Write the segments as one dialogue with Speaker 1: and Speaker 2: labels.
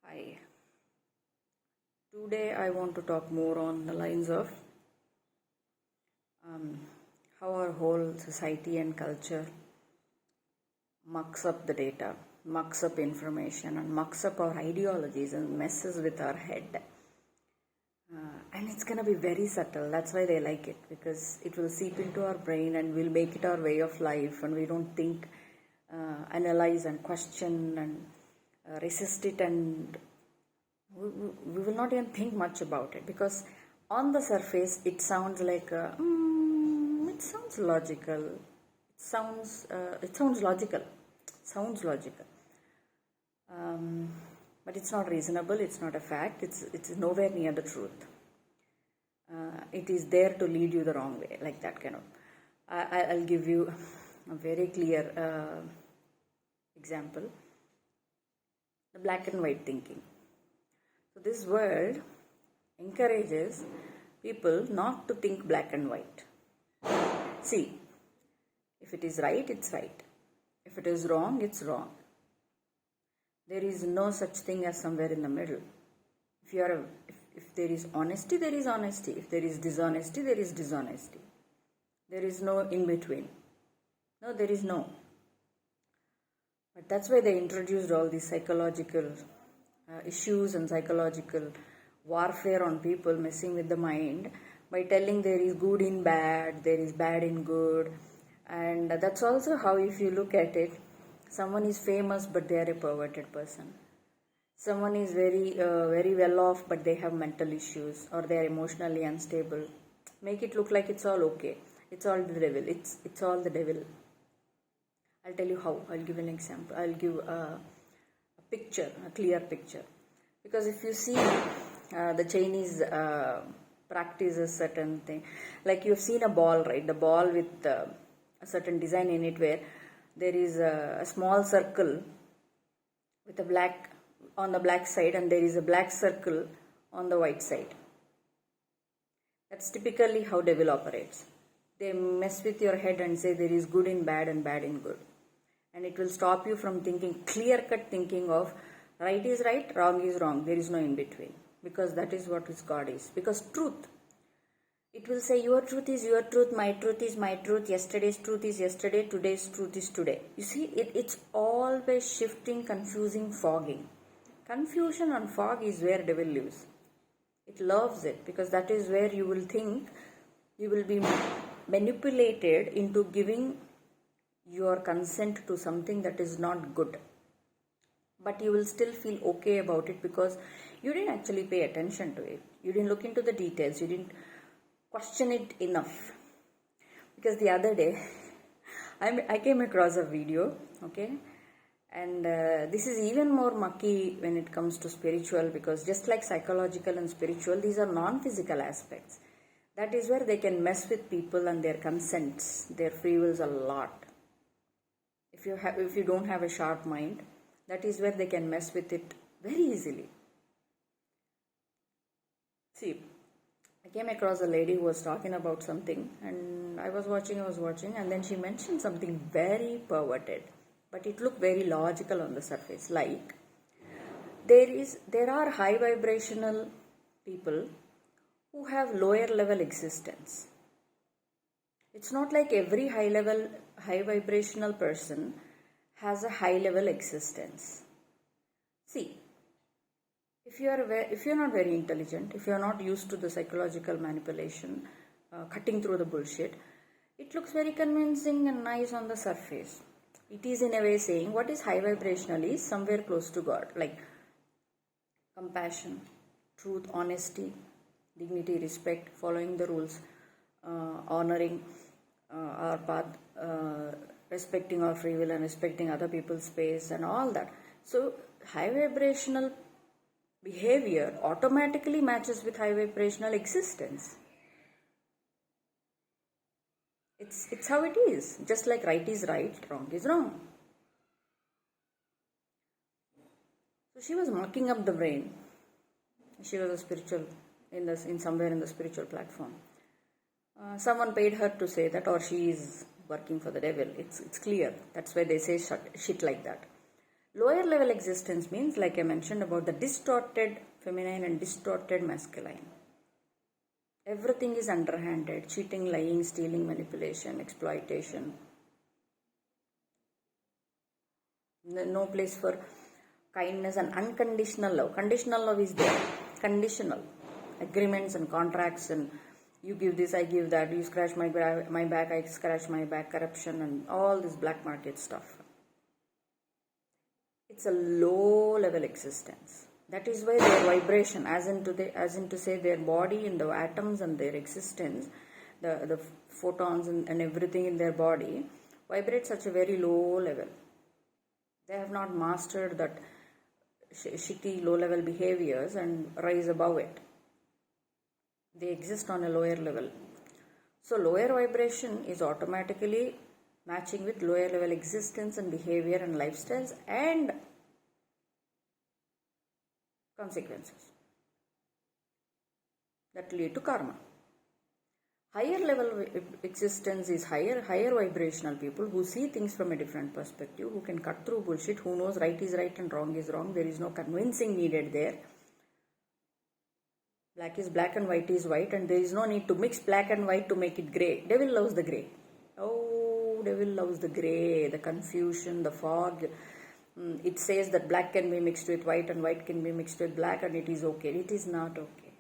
Speaker 1: Hi. Today I want to talk more on the lines of how our whole society and culture mucks up the data, mucks up information, and mucks up our ideologies and messes with our head. And it's gonna be very subtle. That's why they like it, because it will seep into our brain and we'll make it our way of life, and we don't think, analyze, and question and resist it, and we will not even think much about it, because on the surface it sounds like it sounds logical, it sounds logical, but it's not reasonable, it's not a fact, it's nowhere near the truth. It is there to lead you the wrong way, like that kind of. I'll give you a very clear example: the black and white thinking. So this world encourages people not to think black and white. See, if it is right, it's right. If it is wrong, it's wrong. There is no such thing as somewhere in the middle. If there is honesty, there is honesty. If there is dishonesty, there is dishonesty. There is no in between. No, there is no. But that's why they introduced all these psychological issues and psychological warfare on people, messing with the mind by telling there is good in bad, there is bad in good. And that's also how, if you look at it, someone is famous but they are a perverted person. Someone is very well off but they have mental issues, or they are emotionally unstable. Make it look like it's all okay. It's all the devil. It's all the devil. I'll tell you how. I'll give an example. I'll give a picture, a clear picture. Because if you see the Chinese practice a certain thing, like you've seen a ball, right? The ball with a certain design in it, where there is a small circle with a black on the black side, and there is a black circle on the white side. That's typically how devil operates. They mess with your head and say there is good in bad and bad in good. And it will stop you from thinking, clear-cut thinking of right is right, wrong is wrong. There is no in between. Because that is what God is. Because truth, it will say your truth is your truth, my truth is my truth, yesterday's truth is yesterday, today's truth is today. You see, it's always shifting, confusing, fogging. Confusion and fog is where devil lives. It loves it, because that is where you will think, you will be manipulated into giving your consent to something that is not good. But you will still feel okay about it, because you didn't actually pay attention to it. You didn't look into the details. You didn't question it enough. Because the other day, I came across a video, okay? And this is even more mucky when it comes to spiritual, because just like psychological and spiritual, these are non-physical aspects. That is where they can mess with people and their consents, their free wills a lot. If you don't have a sharp mind, that is where they can mess with it very easily. See, I came across a lady who was talking about something, and I was watching, and then she mentioned something very perverted, but it looked very logical on the surface. Like, there are high vibrational people who have lower level existence. It's not like every high vibrational person has a high level existence. See, if you're not very intelligent, if you're not used to the psychological manipulation, cutting through the bullshit, it looks very convincing and nice on the surface. It is in a way saying what is high vibrational is somewhere close to God, like compassion, truth, honesty, dignity, respect, following the rules, honoring our path, respecting our free will, and respecting other people's space and all that. So high vibrational behavior automatically matches with high vibrational existence. It's how it is. Just like right is right, wrong is wrong. So she was mucking up the brain. She was a spiritual in somewhere in the spiritual platform. Someone paid her to say that, or she is working for the devil. It's clear. That's why they say shit like that. Lower level existence means, like I mentioned, about the distorted feminine and distorted masculine. Everything is underhanded: cheating, lying, stealing, manipulation, exploitation. No place for kindness and unconditional love. Conditional love is there. Conditional agreements and contracts, and you give this, I give that, you scratch my back, I scratch my back, corruption and all this black market stuff. It's a low level existence. That is why their vibration, as in to say their body and the atoms and their existence, the photons and everything in their body vibrates such a very low level. They have not mastered that shitty low level behaviors and rise above it. They exist on a lower level. So lower vibration is automatically matching with lower level existence and behavior and lifestyles and consequences that lead to karma. Higher level existence is higher vibrational people who see things from a different perspective, who can cut through bullshit, who knows right is right and wrong is wrong. There is no convincing needed there. Black is black and white is white, and there is no need to mix black and white to make it grey. Devil loves the grey. Oh, devil loves the grey, the confusion, the fog. It says that black can be mixed with white and white can be mixed with black, and it is okay. It is not okay.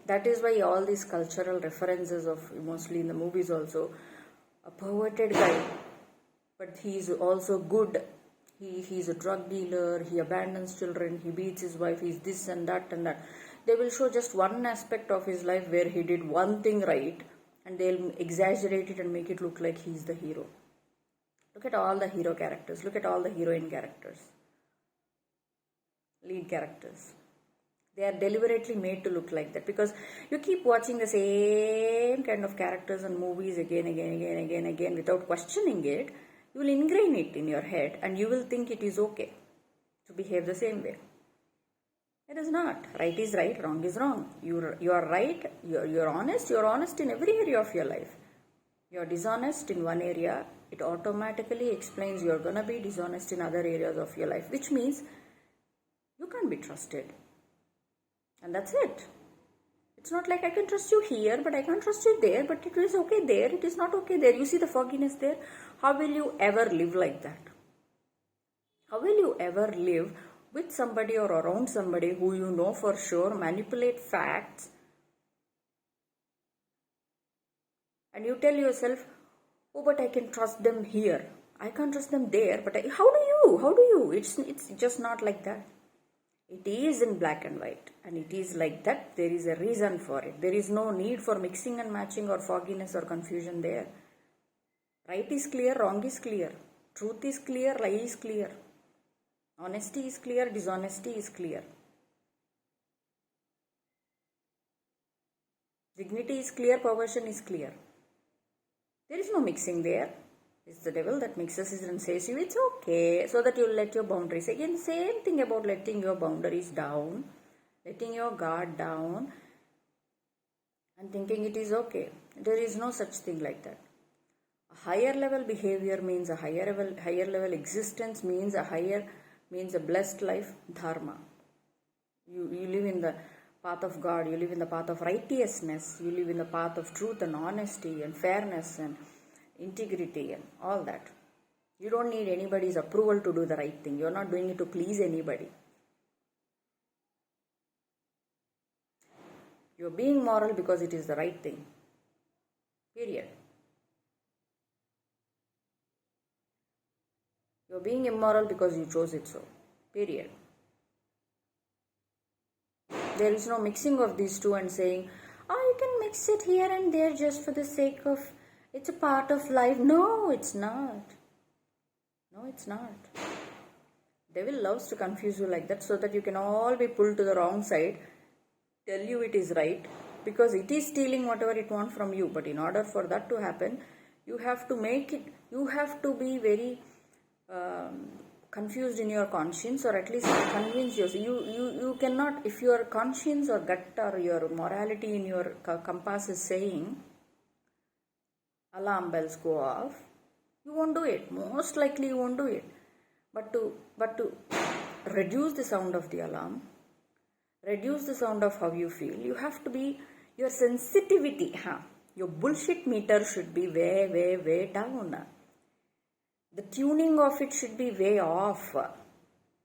Speaker 1: That is why all these cultural references of, mostly in the movies also, a perverted guy, but he is also good. He is a drug dealer, he abandons children, he beats his wife, he is this and that and that. They will show just one aspect of his life where he did one thing right, and they'll exaggerate it and make it look like he's the hero. Look at all the hero characters. Look at all the heroine characters. Lead characters. They are deliberately made to look like that because you keep watching the same kind of characters and movies again without questioning it. You will ingrain it in your head and you will think it is okay to behave the same way. It is not. Right is right, wrong is wrong. You are right, you are honest in every area of your life. You are dishonest in one area, it automatically explains you are going to be dishonest in other areas of your life, which means you can't be trusted. And that's it. It's not like I can trust you here, but I can't trust you there, but it is okay there, it is not okay there. You see the fogginess there? How will you ever live like that? How will you ever live with somebody or around somebody who you know for sure manipulate facts, and you tell yourself, oh, but I can trust them here, I can't trust them there, but how do you? It's just not like that. It is in black and white, and it is like that. There is a reason for it. There is no need for mixing and matching or fogginess or confusion there. Right is clear, wrong is clear, truth is clear, lie is clear, honesty is clear, dishonesty is clear, dignity is clear, perversion is clear. There is no mixing there. It's the devil that mixes it and says you it's okay, so that you'll let your boundaries. Again, same thing about letting your boundaries down, letting your guard down and thinking it is okay. There is no such thing like that. A higher level behavior means a higher level existence, means a blessed life, dharma. You live in the path of God, you live in the path of righteousness, you live in the path of truth and honesty and fairness and integrity and all that. You don't need anybody's approval to do the right thing. You're not doing it to please anybody. You're being moral because it is the right thing. Period. You're being immoral because you chose it so. Period. There is no mixing of these two and saying, oh, you can mix it here and there just for the sake of, it's a part of life. No, it's not. No, it's not. Devil loves to confuse you like that so that you can all be pulled to the wrong side, tell you it is right, because it is stealing whatever it wants from you. But in order for that to happen, you have to be very confused in your conscience, or at least convince yourself. You cannot, if your conscience or gut or your morality in your compass is saying alarm bells go off, you won't do it. Most likely you won't do it. But to reduce the sound of the alarm, reduce the sound of how you feel, you have to be, your sensitivity, your bullshit meter should be way down. The tuning of it should be way off.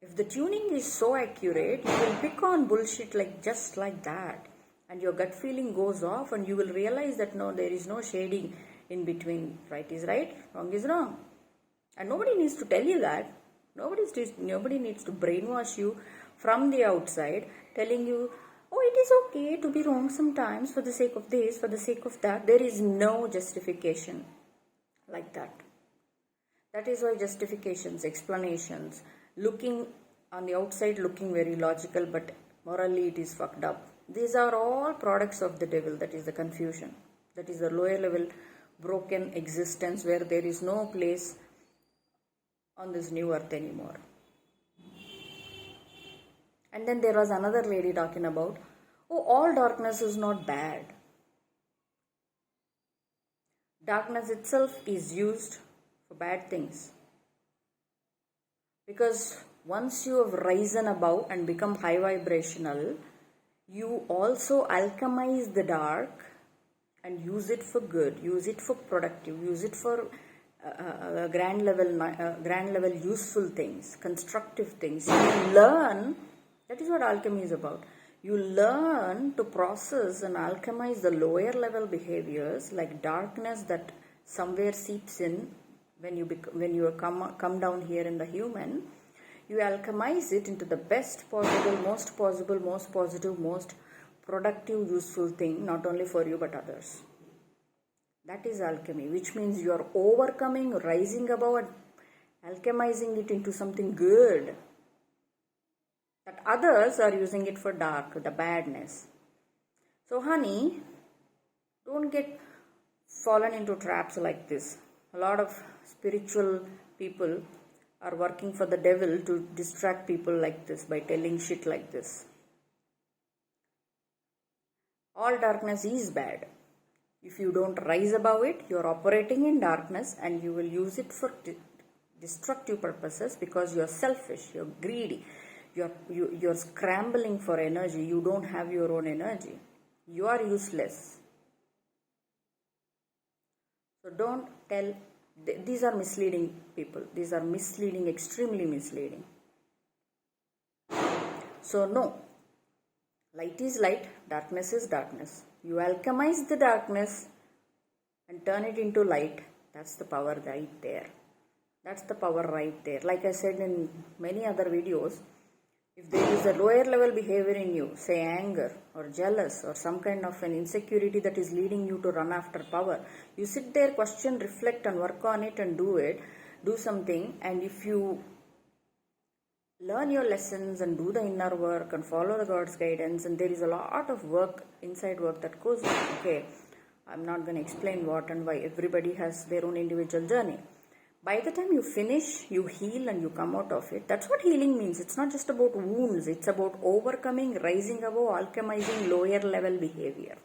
Speaker 1: If the tuning is so accurate, you will pick on bullshit just like that. And your gut feeling goes off and you will realize that no, there is no shading in between. Right is right, wrong is wrong. And nobody needs to tell you that. Nobody needs to brainwash you from the outside, telling you, oh, it is okay to be wrong sometimes for the sake of this, for the sake of that. There is no justification like that. That is why justifications, explanations, looking on the outside looking very logical, but morally it is fucked up. These are all products of the devil. That is the confusion. That is the lower level broken existence where there is no place on this new earth anymore. And then there was another lady talking about, oh, all darkness is not bad. Darkness itself is used for bad things. Because once you have risen above and become high vibrational, you also alchemize the dark and use it for good, use it for productive, use it for grand level useful things, constructive things. You learn, that is what alchemy is about. You learn to process and alchemize the lower level behaviors like darkness that somewhere seeps in when you come down here in the human. You alchemize it into the best possible, most positive, most productive, useful thing, not only for you but others. That is alchemy, which means you are overcoming, rising above and alchemizing it into something good. That others are using it for dark, the badness. So honey, don't get fallen into traps like this. A lot of spiritual people are working for the devil to distract people like this by telling shit like this. All darkness is bad. If you don't rise above it, you are operating in darkness and you will use it for destructive purposes because you are selfish, you are greedy, you are scrambling for energy. You don't have your own energy. You are useless. So don't tell. These are misleading people. These are misleading, extremely misleading. So no. Light is light, darkness is darkness. You alchemize the darkness and turn it into light. That's the power right there. That's the power right there. Like I said in many other videos, if there is a lower level behavior in you, say anger or jealous or some kind of an insecurity that is leading you to run after power, you sit there, question, reflect and work on it and do something. And if you learn your lessons and do the inner work and follow the God's guidance, and there is a lot of work, inside work that goes on. Okay, I'm not going to explain what and why. Everybody has their own individual journey. By the time you finish, you heal and you come out of it. That's what healing means. It's not just about wounds. It's about overcoming, rising above, alchemizing lower level behavior.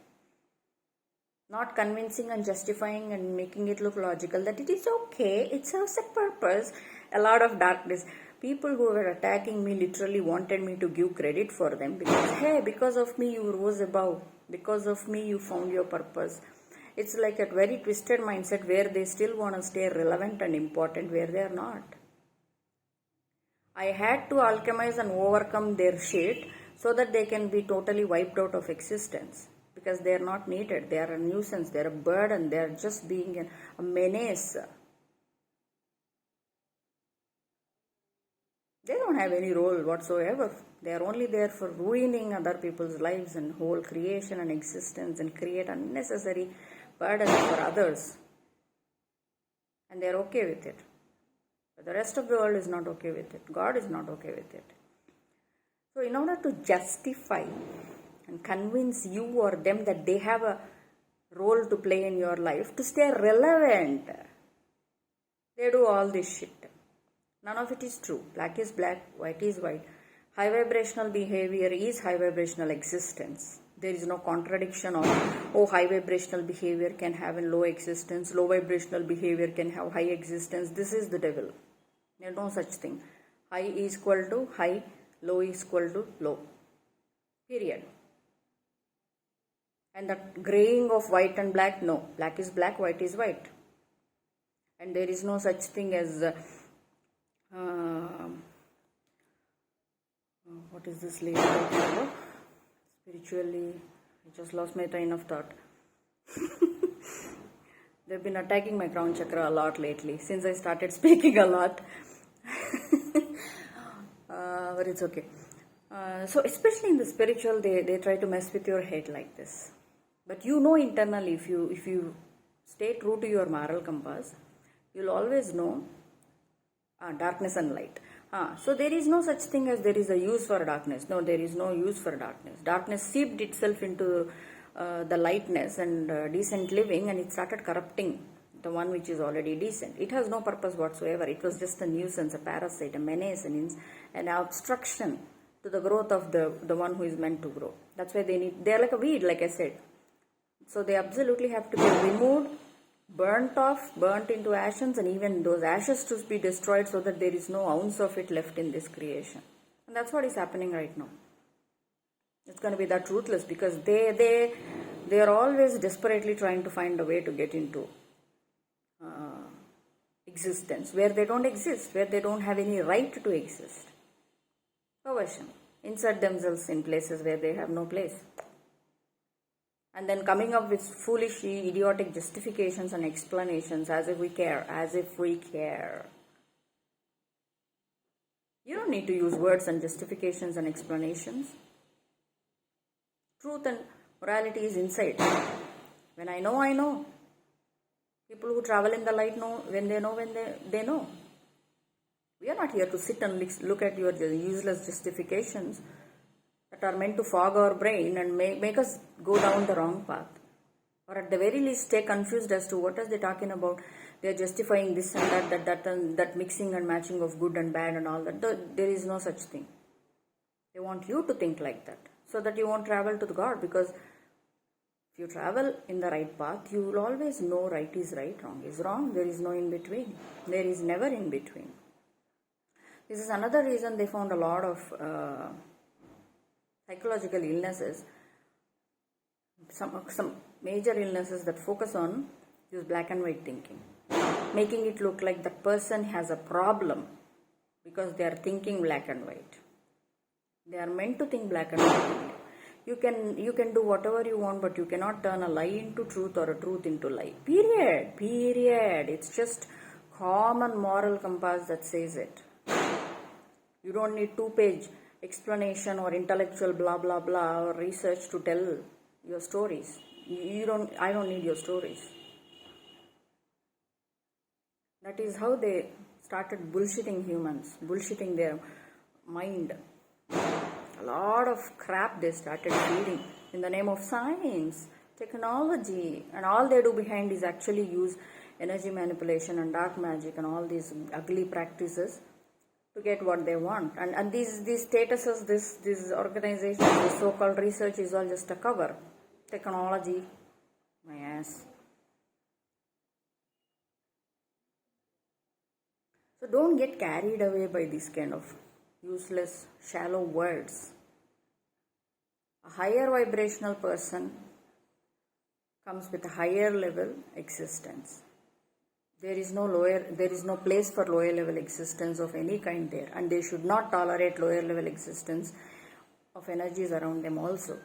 Speaker 1: Not convincing and justifying and making it look logical that it is okay. It serves a purpose. A lot of darkness. People who were attacking me literally wanted me to give credit for them because, hey, because of me you rose above. Because of me you found your purpose. It's like a very twisted mindset where they still want to stay relevant and important where they are not. I had to alchemize and overcome their shit so that they can be totally wiped out of existence. Because they are not needed. They are a nuisance. They are a burden. They are just being a menace. They don't have any role whatsoever. They are only there for ruining other people's lives and whole creation and existence and create unnecessary burdens for others. And they are okay with it. But the rest of the world is not okay with it. God is not okay with it. So in order to justify and convince you or them that they have a role to play in your life, to stay relevant, they do all this shit. None of it is true. Black is black, white is white. High vibrational behavior is high vibrational existence. There is no contradiction of, oh, high vibrational behavior can have a low existence, low vibrational behavior can have high existence. This is the devil. There's no such thing. High is equal to high, low is equal to low. Period. And that graying of white and black, no. Black is black, white is white. And there is no such thing as what is this lady talking about? Spiritually, I just lost my train of thought. They've been attacking my crown chakra a lot lately since I started speaking a lot. But it's okay. So especially in the spiritual, they try to mess with your head like this. But you know internally, if you stay true to your moral compass, you'll always know darkness and light. So there is no such thing as there is a use for darkness. No, there is no use for darkness. Darkness seeped itself into the lightness and decent living, and it started corrupting the one which is already decent. It has no purpose whatsoever. It was just a nuisance, a parasite, a menace, an obstruction to the growth of the one who is meant to grow. That's why they are like a weed, like I said. So they absolutely have to be removed, burnt off, burnt into ashes, and even those ashes to be destroyed so that there is no ounce of it left in this creation. And that's what is happening right now. It's going to be that ruthless because they are always desperately trying to find a way to get into existence where they don't exist, where they don't have any right to exist. Perversion. Insert themselves in places where they have no place. And then coming up with foolish, idiotic justifications and explanations as if we care, as if we care. You don't need to use words and justifications and explanations. Truth and morality is inside. When I know, I know. People who travel in the light know when they know. We are not here to sit and look at your useless justifications that are meant to fog our brain and make us go down the wrong path. Or at the very least stay confused as to what are they talking about. They are justifying this and that mixing and matching of good and bad and all that. There is no such thing. They want you to think like that so that you won't travel to the God, because if you travel in the right path, you will always know right is right, wrong is wrong. There is no in between. There is never in between. This is another reason they found a lot of psychological illnesses, some major illnesses that focus on this black and white thinking, making it look like the person has a problem because they are thinking black and white. They are meant to think black and white. You can do whatever you want, but you cannot turn a lie into truth or a truth into lie. Period. It's just common moral compass that says it. You don't need 2-page explanation or intellectual blah blah blah or research to tell your stories. I don't need your stories. That is how they started bullshitting humans, bullshitting their mind. A lot of crap they started feeding in the name of science, technology, and all they do behind is actually use energy manipulation and dark magic and all these ugly practices to get what they want. And these statuses, these organizations, this so-called research is all just a cover. Technology, my ass. So don't get carried away by these kind of useless, shallow words. A higher vibrational person comes with a higher level existence. There is no place for lower level existence of any kind there, and they should not tolerate lower level existence of energies around them also.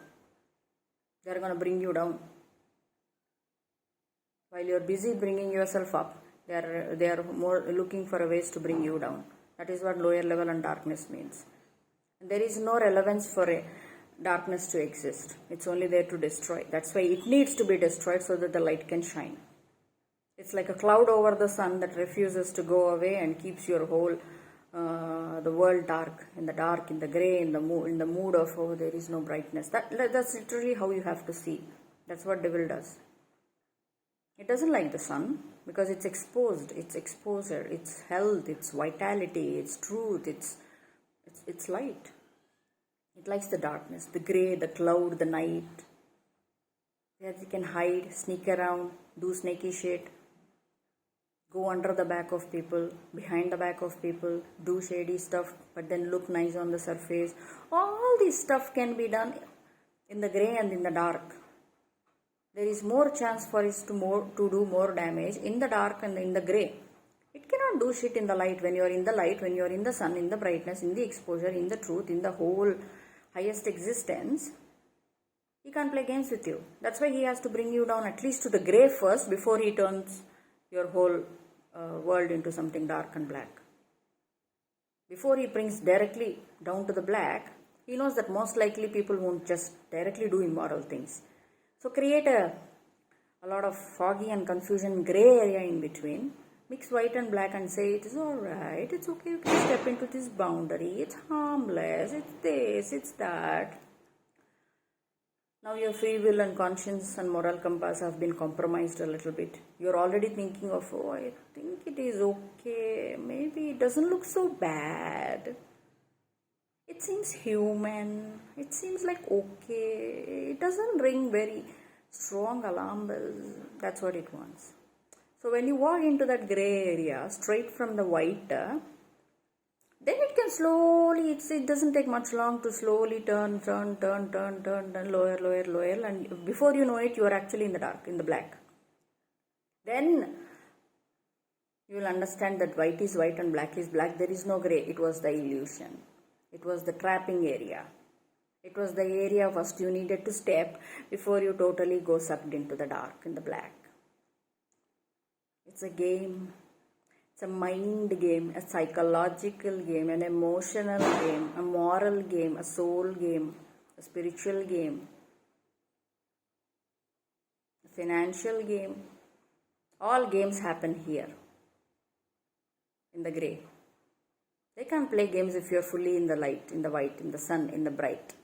Speaker 1: They are going to bring you down. While you are busy bringing yourself up, they are more looking for ways to bring you down. That is what lower level and darkness means. And there is no relevance for a darkness to exist. It's only there to destroy. That's why it needs to be destroyed so that the light can shine. It's like a cloud over the sun that refuses to go away and keeps your whole the world dark, in the grey, in the mood of, oh, there is no brightness. That's literally how you have to see. That's what devil does. It doesn't like the sun because it's exposed, it's exposure, it's health, it's vitality, it's truth, it's light. It likes the darkness, the grey, the cloud, the night. There you can hide, sneak around, do snaky shit, go under the back of people, behind the back of people, do shady stuff, but then look nice on the surface. All this stuff can be done in the grey and in the dark. There is more chance for it to do more damage in the dark and in the grey. It cannot do shit in the light. When you are in the light, when you are in the sun, in the brightness, in the exposure, in the truth, in the whole highest existence, he can't play games with you. That's why he has to bring you down at least to the grey first before he turns your whole world into something dark and black. Before he brings directly down to the black, he knows that most likely people won't just directly do immoral things. So create a lot of foggy and confusion grey area in between. Mix white and black and say it is alright, it's okay, you can step into this boundary, it's harmless, it's this, it's that. Now your free will and conscience and moral compass have been compromised a little bit. You're already thinking of, oh, I think it is okay, maybe it doesn't look so bad. It seems human, it seems like okay, it doesn't ring very strong alarm bells. That's what it wants. So when you walk into that grey area, straight from the white, then it can slowly, it doesn't take much long to slowly turn, lower, and before you know it, you are actually in the dark, in the black. Then you will understand that white is white and black is black. There is no grey. It was the illusion. It was the trapping area. It was the area first you needed to step before you totally go sucked into the dark, in the black. It's a game. It's a mind game, a psychological game, an emotional game, a moral game, a soul game, a spiritual game, a financial game. All games happen here, in the grey. They can't play games if you're fully in the light, in the white, in the sun, in the bright.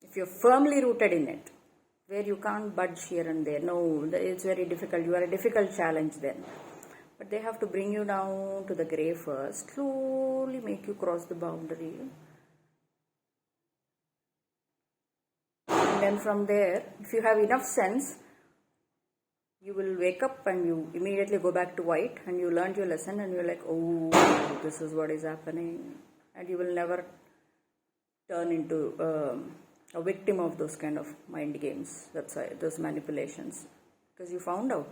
Speaker 1: If you're firmly rooted in it, where you can't budge here and there. No, it's very difficult. You are a difficult challenge then. But they have to bring you down to the grey first, slowly make you cross the boundary. And then from there, if you have enough sense, you will wake up and you immediately go back to white and you learned your lesson and you're like, oh, this is what is happening. And you will never turn into a victim of those kind of mind games, that's why, those manipulations. Because you found out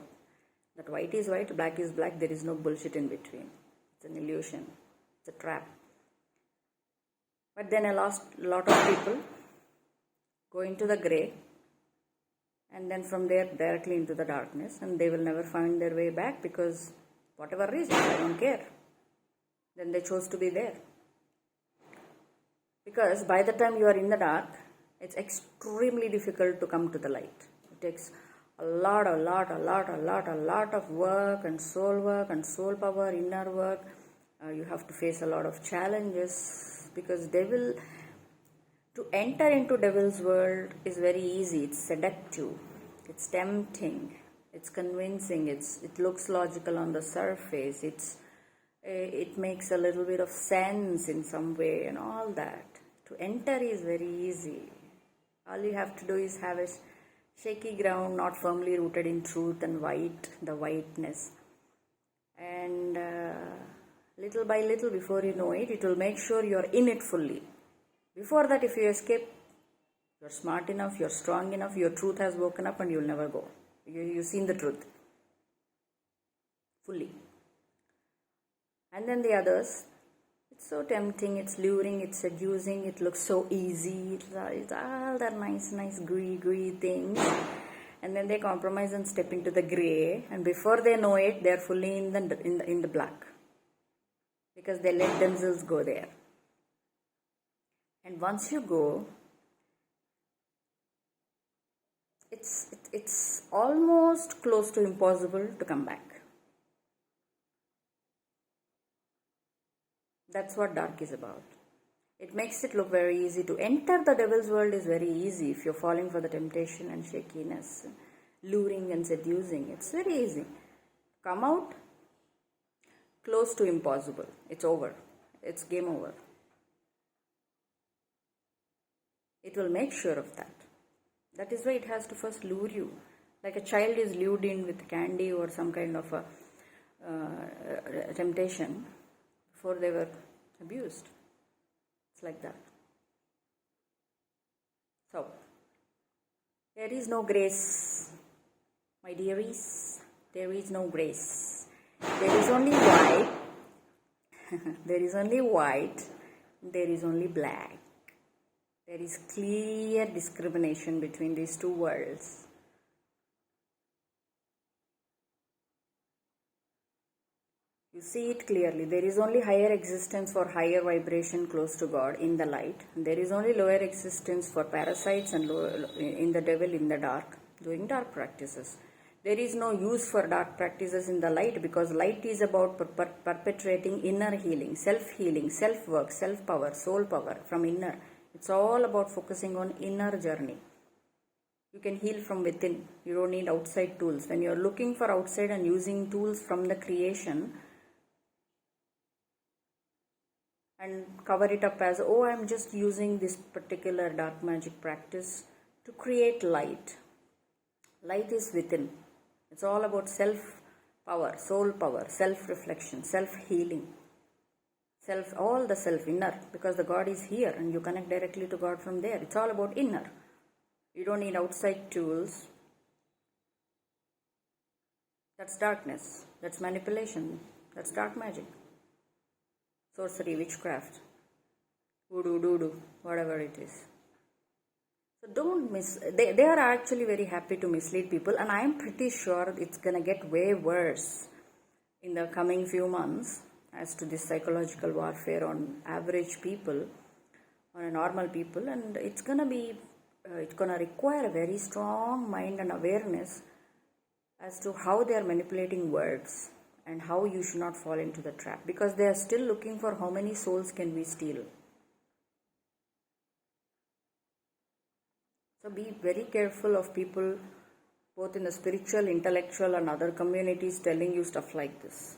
Speaker 1: that white is white, black is black, there is no bullshit in between. It's an illusion, it's a trap. But then a lot of people go into the grey and then from there directly into the darkness, and they will never find their way back because whatever reason, I don't care. Then they chose to be there. Because by the time you are in the dark, it's extremely difficult to come to the light. It takes a lot of work and soul power, inner work. You have to face a lot of challenges because to enter into devil's world is very easy. It's seductive, it's tempting, it's convincing, it looks logical on the surface, it makes a little bit of sense in some way and all that. To enter is very easy. All you have to do is have a shaky ground, not firmly rooted in truth and white, the whiteness. And little by little, before you know it, it will make sure you're in it fully. Before that, if you escape, you're smart enough, you're strong enough, your truth has woken up and you'll never go. You've seen the truth fully. And then the others, it's so tempting, it's luring, it's seducing, it looks so easy, it's all that nice gooey things. And then they compromise and step into the grey, and before they know it, they're fully in the black. Because they let themselves go there. And once you go, it's almost close to impossible to come back. That's what dark is about. It makes it look very easy. To enter the devil's world is very easy if you're falling for the temptation and shakiness, luring and seducing. It's very easy. Come out, close to impossible. It's over. It's game over. It will make sure of that. That is why it has to first lure you. Like a child is lured in with candy or some kind of a temptation before they were abused. It's like that. So, there is no grace, my dearies. There is no grace. There is only white. There is only white. There is only black. There is clear discrimination between these two worlds. You see it clearly. There is only higher existence for higher vibration close to God in the light. There is only lower existence for parasites and in the devil in the dark, doing dark practices. There is no use for dark practices in the light because light is about perpetuating inner healing, self-healing, self-work, self-power, soul power from inner. It's all about focusing on inner journey. You can heal from within. You don't need outside tools. When you're looking for outside and using tools from the creation, and cover it up as, oh, I'm just using this particular dark magic practice to create light. Light is within. It's all about self-power, soul power, self-reflection, self-healing, all the self, inner, because the God is here and you connect directly to God from there. It's all about inner. You don't need outside tools. That's darkness. That's manipulation. That's dark magic. Sorcery, witchcraft, voodoo, doodoo, whatever it is. So don't they are actually very happy to mislead people, and I am pretty sure it's gonna get way worse in the coming few months as to this psychological warfare on average people, on a normal people, and it's gonna require a very strong mind and awareness as to how they are manipulating words and how you should not fall into the trap, because they are still looking for how many souls can we steal. So be very careful of people both in the spiritual, intellectual and other communities telling you stuff like this.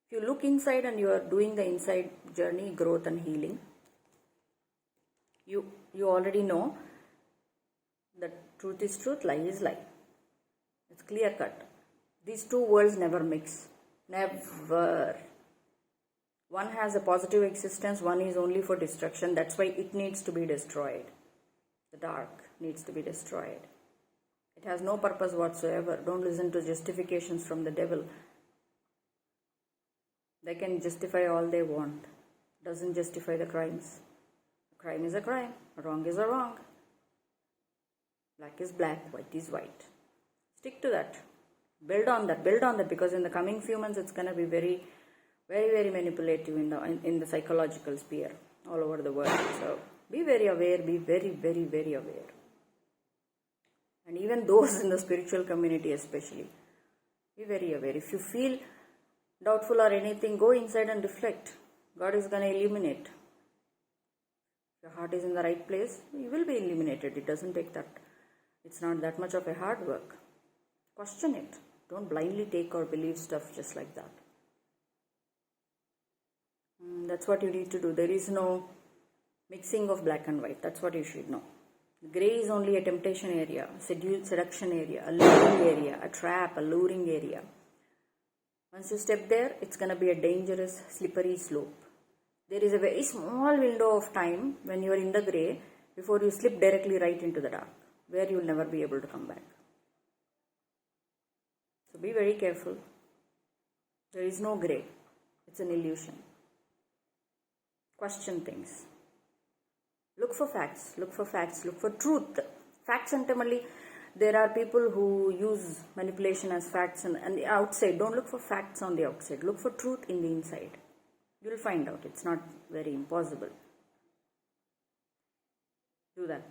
Speaker 1: If you look inside and you are doing the inside journey, growth and healing, you already know that truth is truth, lie is lie. It's clear cut. These two worlds never mix. Never. One has a positive existence, one is only for destruction. That's why it needs to be destroyed. The dark needs to be destroyed. It has no purpose whatsoever. Don't listen to justifications from the devil. They can justify all they want. Doesn't justify the crimes. A crime is a crime. A wrong is a wrong. Black is black, white is white. Stick to that. Build on that, because in the coming few months it's going to be very, very, very manipulative in the psychological sphere all over the world. So be very aware, be very, very, very aware. And even those in the spiritual community especially, be very aware. If you feel doubtful or anything, go inside and reflect. God is going to illuminate. If your heart is in the right place, you will be illuminated. It doesn't take that. It's not that much of a hard work. Question it. Don't blindly take or believe stuff just like that. That's what you need to do. There is no mixing of black and white. That's what you should know. Grey is only a temptation area, seduction area, a luring area, a trap, a luring area. Once you step there, it's going to be a dangerous, slippery slope. There is a very small window of time when you are in the grey before you slip directly right into the dark, where you will never be able to come back. So be very careful. There is no grey. It's an illusion. Question things. Look for facts. Look for truth. Facts ultimately, there are people who use manipulation as facts and the outside. Don't look for facts on the outside. Look for truth in the inside. You'll find out. It's not very impossible. Do that.